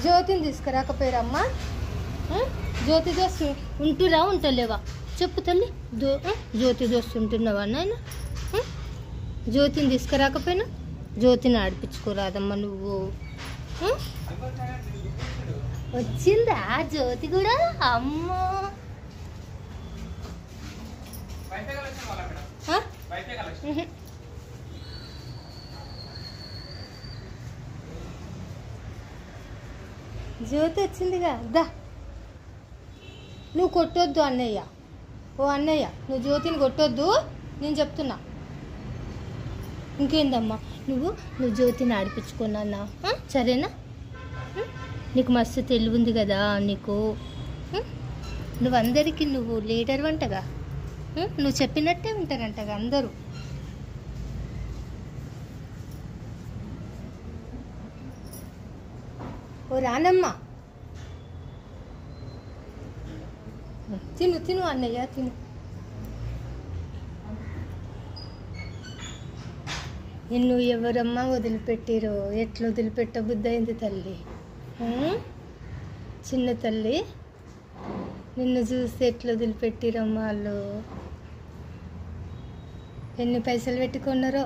జ్యోతిని తీసుకురాకపోయారమ్మా? జ్యోతి దోస్తు ఉంటురా ఉంటలేవా చెప్పు తల్లి. జ్యోతి దోస్తు ఉంటున్నావా నాయన? జ్యోతిని తీసుకురాకపోయినా జ్యోతిని ఆడిపించుకోరాదమ్మా నువ్వు. వచ్చిందా జ్యోతి కూడా? అమ్మో జ్యోతి వచ్చిందిగా. దా నువ్వు కొట్టొద్దు అన్నయ్య. ఓ అన్నయ్య నువ్వు జ్యోతిని కొట్టొద్దు నేను చెప్తున్నా. ఇంకేందమ్మా నువ్వు జ్యోతిని ఆడిపించుకున్నా సరేనా? నీకు మస్తు తెలివి ఉంది కదా నీకు. నువ్వు అందరికీ నువ్వు లీడర్ అంటగా. నువ్వు చెప్పినట్టే ఉంటారంటగా అందరూ. ఓ రానమ్మ తిను తిను అన్నయ్య తిను. నిన్ను ఎవరమ్మా వదిలిపెట్టిరో? ఎట్లా వదిలిపెట్టబుద్ధి అయింది తల్లి? చిన్న తల్లి నిన్ను చూస్తే ఎట్లా వదిలిపెట్టిరమ్మా వాళ్ళు? ఎన్ని పైసలు పెట్టుకున్నారో.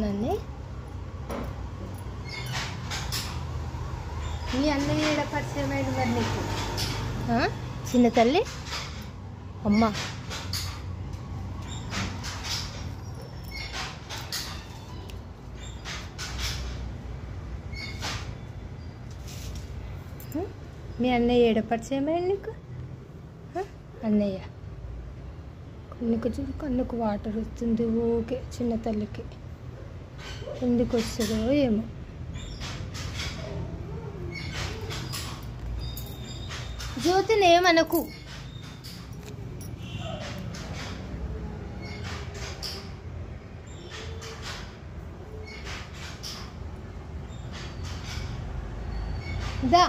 నన్ను మీ అన్నయ్య ఏడ పరిచయం అయ్యాడు మరి నీకు? చిన్న తల్లి అమ్మ మీ అన్నయ్య ఏడ పరిచయం అయ్యాడు నీకు? అన్నయ్య కన్నుకు చూడు, కన్నుకు వాటర్ వస్తుంది ఓకే. చిన్న తల్లికి ఎందుకు వస్తుందో ఏమో. జ్యోతిని ఏమనకు. దా